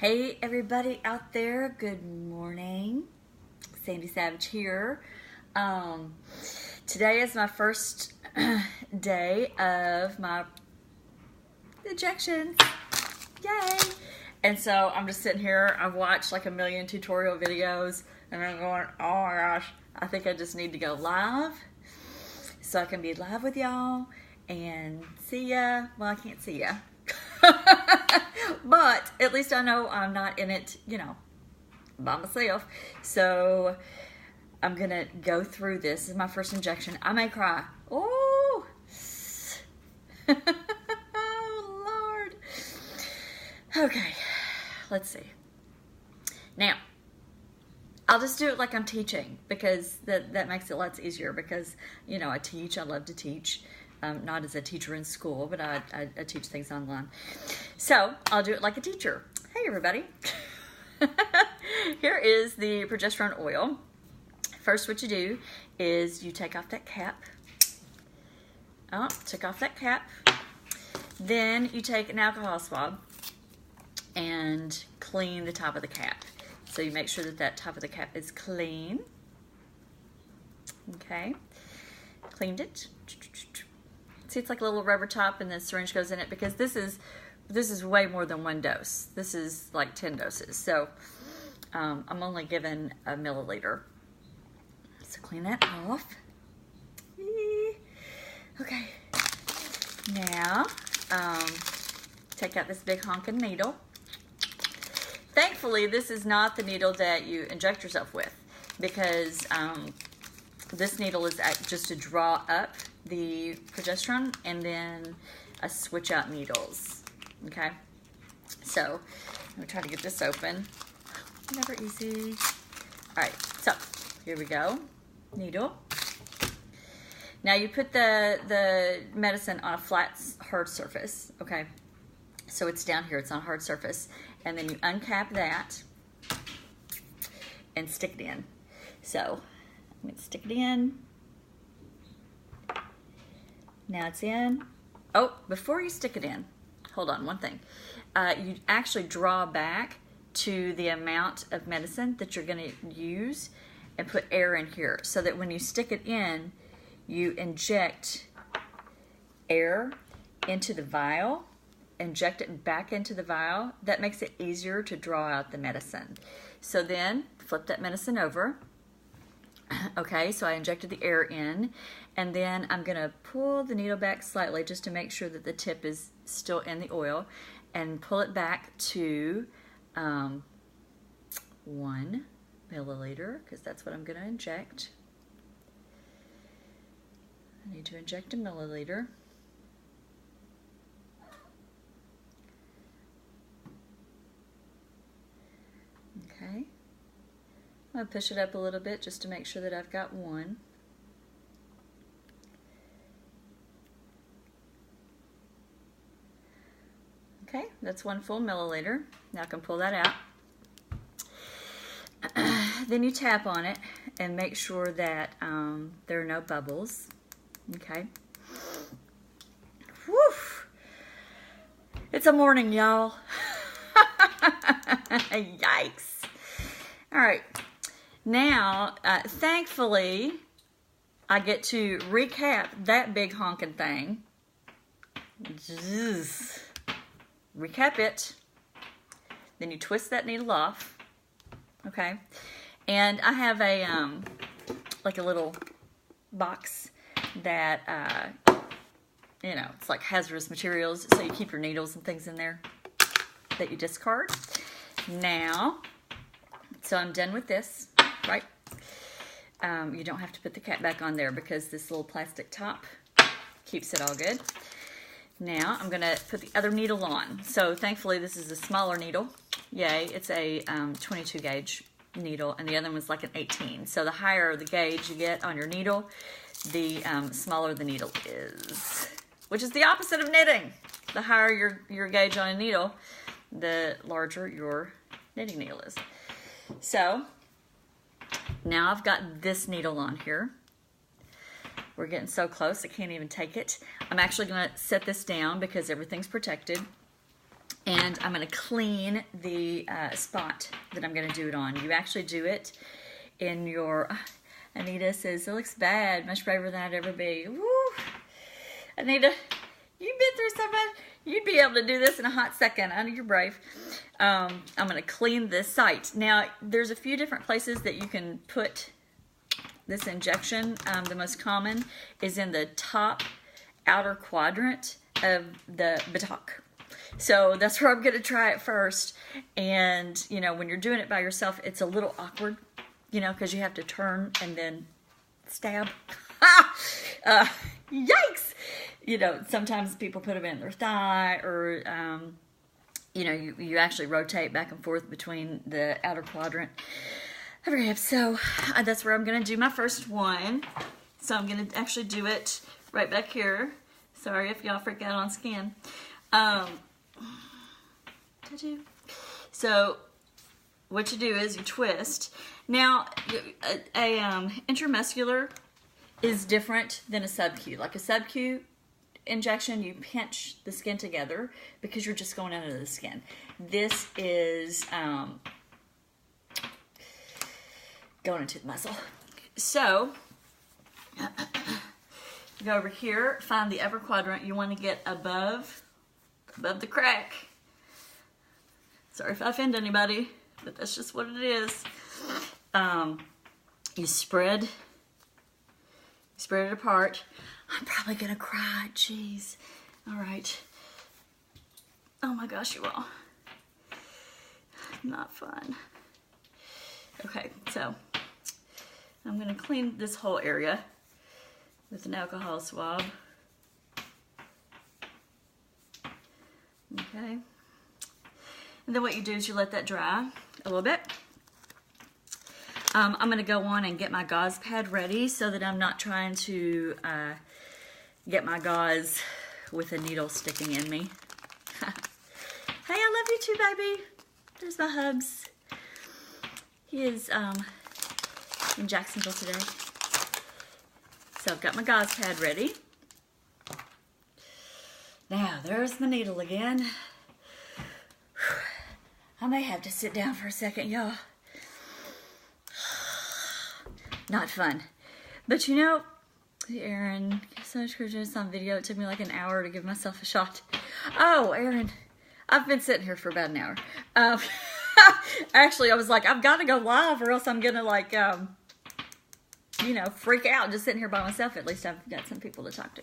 Hey everybody out there, good morning. Sandy Savage here. Today is my first day of my injections. Yay! And so I'm just sitting here. I've watched like a million tutorial videos and I'm going, oh my gosh, I think I just need to go live so I can be live with y'all and see ya. Well, I can't see ya. But at least I know I'm not in it, by myself. So I'm gonna go through this. This is my first injection. I may cry. Oh, oh Lord. Okay, let's see. Now, I'll just do it like I'm teaching because that makes it lots easier because, I teach. I love to teach. Not as a teacher in school, but I teach things online. So I'll do it like a teacher. Hey, everybody. Here is the progesterone oil. First, what you do is you take off that cap. Oh, took off that cap. Then you take an alcohol swab and clean the top of the cap. So you make sure that top of the cap is clean. Okay. Cleaned it. See, it's like a little rubber top and the syringe goes in it because this is way more than one dose. This is like 10 doses. So I'm only given a milliliter. So clean that off. Okay. Now, take out this big honking needle. Thankfully, this is not the needle that you inject yourself with because this needle is just to draw up the progesterone, and then I switch out needles. Okay, so I'm gonna try to get this open. Never easy. All right, so here we go. Needle. Now you put the medicine on a flat, hard surface. Okay, so it's down here. It's on a hard surface, and then you uncap that and stick it in. So I'm gonna stick it in. Now it's in. Oh, before you stick it in, hold on, one thing. You actually draw back to the amount of medicine that you're going to use and put air in here so that when you stick it in, you inject air into the vial, inject it back into the vial. That makes it easier to draw out the medicine. So then flip that medicine over. Okay, so I injected the air in, and then I'm going to pull the needle back slightly just to make sure that the tip is still in the oil, and pull it back to 1 milliliter, because that's what I'm going to inject. I need to inject a milliliter. Okay. I'm going to push it up a little bit just to make sure that I've got 1. Okay, that's 1 full milliliter. Now I can pull that out. Then you tap on it and make sure that there are no bubbles. Okay. Whew. It's a morning, y'all. Yikes. All right. Now, thankfully, I get to recap that big honking thing. Recap it. Then you twist that needle off. Okay. And I have a, like a little box that, it's like hazardous materials. So you keep your needles and things in there that you discard. Now, so I'm done with this. Right? You don't have to put the cap back on there because this little plastic top keeps it all good. Now I'm going to put the other needle on. So thankfully this is a smaller needle. Yay, it's a 22 gauge needle, and the other one's like an 18. So the higher the gauge you get on your needle, the smaller the needle is. Which is the opposite of knitting. The higher your gauge on a needle, the larger your knitting needle is. So now I've got this needle on here. We're getting so close, I can't even take it. I'm actually going to set this down because everything's protected. And I'm going to clean the spot that I'm going to do it on. You actually do it in your... Anita says, it looks bad. Much braver than I'd ever be. Woo! Anita, you've been through so much. You'd be able to do this in a hot second. I know you're brave. I'm going to clean this site. Now, there's a few different places that you can put this injection. The most common is in the top outer quadrant of the buttock. So that's where I'm going to try it first. And, you know, when you're doing it by yourself, it's a little awkward, you know, because you have to turn and then stab. Yikes! You know, sometimes people put them in their thigh, or, you know, you actually rotate back and forth between the outer quadrant of your hips. So that's where I'm going to do my first one. So I'm going to actually do it right back here. Sorry if y'all freak out on skin. So what you do is you twist. Now, a intramuscular is different than a sub-Q. Like a sub-Q injection, you pinch the skin together because you're just going under the skin. This is going into the muscle. So, go over here, find the upper quadrant. You want to get above the crack. Sorry if I offend anybody, but that's just what it is. You spread it apart. I'm probably gonna cry, jeez. All right. Oh my gosh, you all. Not fun. Okay, so I'm gonna clean this whole area with an alcohol swab. Okay. And then what you do is you let that dry a little bit. I'm going to go on and get my gauze pad ready so that I'm not trying to get my gauze with a needle sticking in me. Hey, I love you too, baby. There's my hubs. He is in Jacksonville today. So I've got my gauze pad ready. Now, there's the needle again. I may have to sit down for a second, y'all. Not fun. But you know, Aaron, so much for doing this on video. It took me like an hour to give myself a shot. Oh, Aaron, I've been sitting here for about an hour. Actually, I was like, I've got to go live or else I'm going to like, you know, freak out just sitting here by myself. At least I've got some people to talk to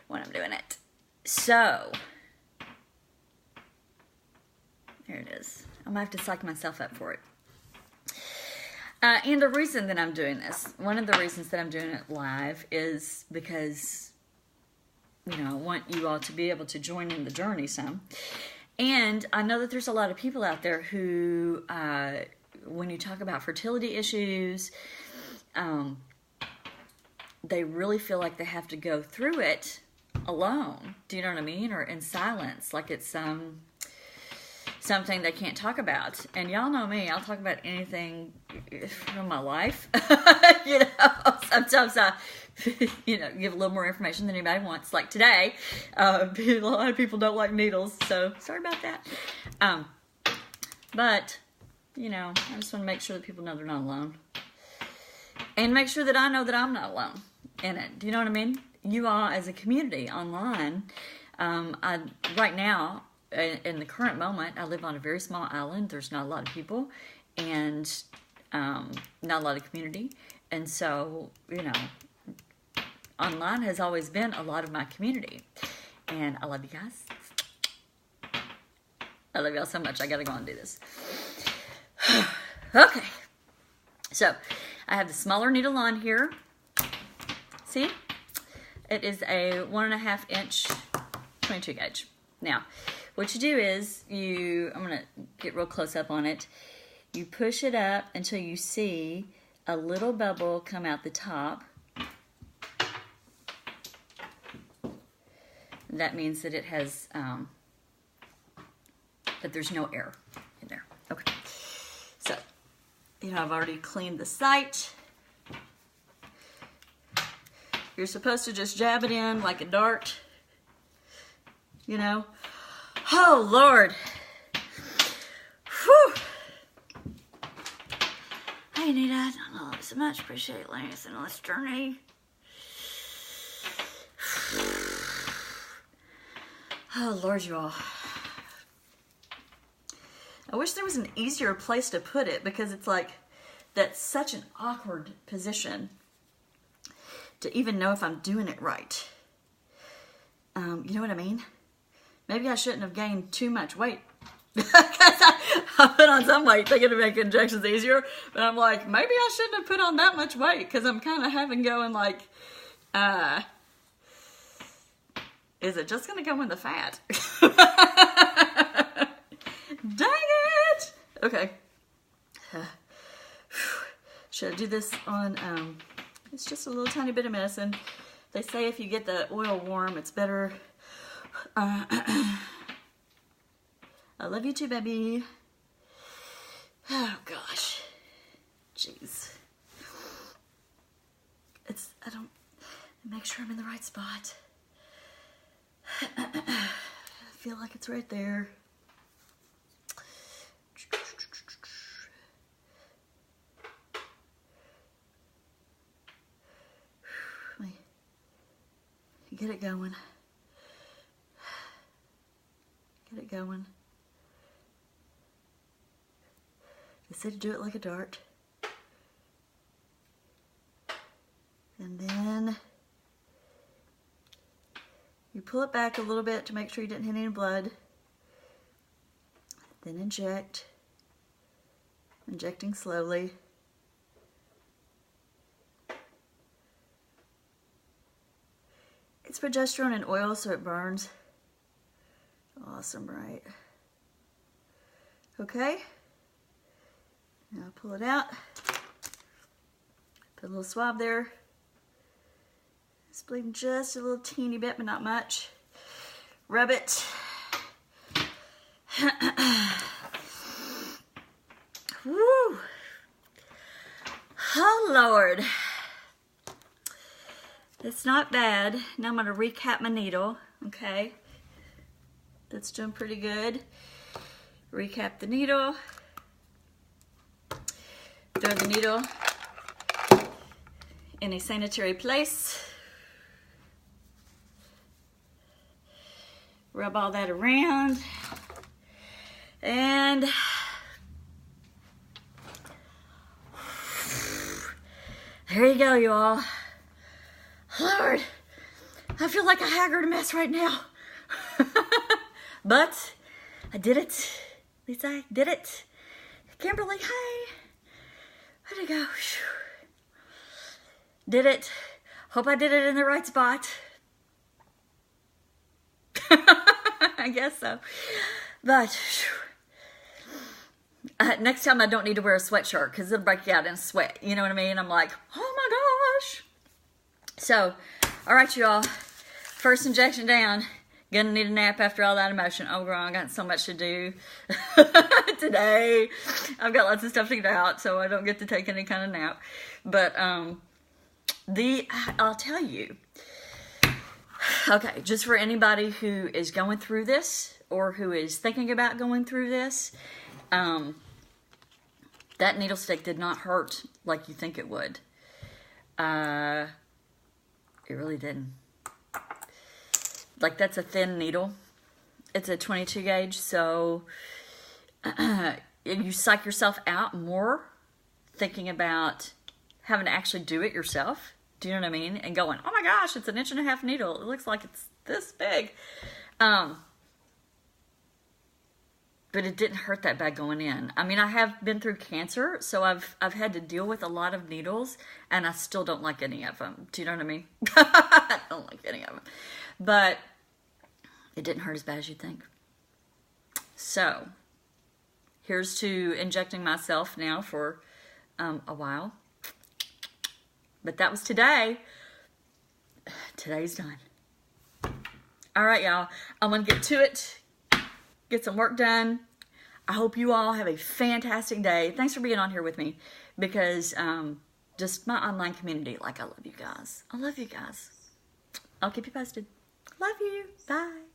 when I'm doing it. So, there it is. I'm going to have to psych myself up for it. And the reason that I'm doing this, one of the reasons that I'm doing it live is because, you know, I want you all to be able to join in the journey some. And I know that there's a lot of people out there who, when you talk about fertility issues, they really feel like they have to go through it alone. Do you know what I mean? Or in silence, like it's something they can't talk about. And y'all know me, I'll talk about anything from my life. You know, sometimes I, you know, give a little more information than anybody wants. Like today, a lot of people don't like needles, so sorry about that. But, you know, I just want to make sure that people know they're not alone. And make sure that I know that I'm not alone in it. Do you know what I mean? You all as a community online, right now, in the current moment, I live on a very small island. There's not a lot of people and not a lot of community. And so, you know, online has always been a lot of my community. And I love you guys. I love y'all so much. I got to go and do this. Okay. So, I have the smaller needle on here. See? It is a 1.5 inch 22 gauge. Now, what you do is I'm going to get real close up on it. You push it up until you see a little bubble come out the top. That means that it has, that there's no air in there. Okay. So, you know, I've already cleaned the site. You're supposed to just jab it in like a dart, you know. Oh, Lord. Whew. Hey, Nita. I love you so much. Appreciate Lance and this journey. Oh, Lord, you all. I wish there was an easier place to put it, because it's like, that's such an awkward position to even know if I'm doing it right. You know what I mean? Maybe I shouldn't have gained too much weight. Because I put on some weight thinking to make injections easier. But I'm like, maybe I shouldn't have put on that much weight, because I'm kind of having going like, is it just going to go in the fat? Dang it! Okay. Should I do this on, it's just a little tiny bit of medicine. They say if you get the oil warm, it's better. I love you too, baby. Oh, gosh. Jeez. I don't, make sure I'm in the right spot. I feel like it's right there. Get it going. Get it going. They said to do it like a dart. And then you pull it back a little bit to make sure you didn't hit any blood. Then inject. Injecting slowly. It's progesterone and oil, so it burns. Awesome, right? Okay. Now pull it out. Put a little swab there. It's bleeding just a little teeny bit, but not much. Rub it. Woo! Oh, Lord. It's not bad. Now I'm going to recap my needle, okay? That's doing pretty good. Recap the needle. Throw the needle in a sanitary place. Rub all that around. And there you go, y'all. Lord, I feel like a haggard mess right now. But I did it. At least I did it. Kimberly, hey. Where'd it go? Did it. Hope I did it in the right spot. I guess so. But next time I don't need to wear a sweatshirt, because it'll break you out in sweat. You know what I mean? I'm like, oh my gosh. So, all right, y'all. First injection down. Gonna need a nap after all that emotion. Oh, girl, I got so much to do today. I've got lots of stuff to get out, so I don't get to take any kind of nap. But I'll tell you. Okay, just for anybody who is going through this or who is thinking about going through this, that needle stick did not hurt like you think it would. It really didn't. Like, that's a thin needle. It's a 22 gauge, so you psych yourself out more thinking about having to actually do it yourself. Do you know what I mean? And going, oh my gosh, it's an 1.5 inch needle. It looks like it's this big. But it didn't hurt that bad going in. I mean, I have been through cancer, so I've had to deal with a lot of needles, and I still don't like any of them. Do you know what I mean? I don't like any of them. But it didn't hurt as bad as you'd think. So, here's to injecting myself now for a while. But that was today. Today's done. All right, y'all. I'm going to get to it. Get some work done. I hope you all have a fantastic day. Thanks for being on here with me. Because just my online community, like, I love you guys. I love you guys. I'll keep you posted. Love you. Bye.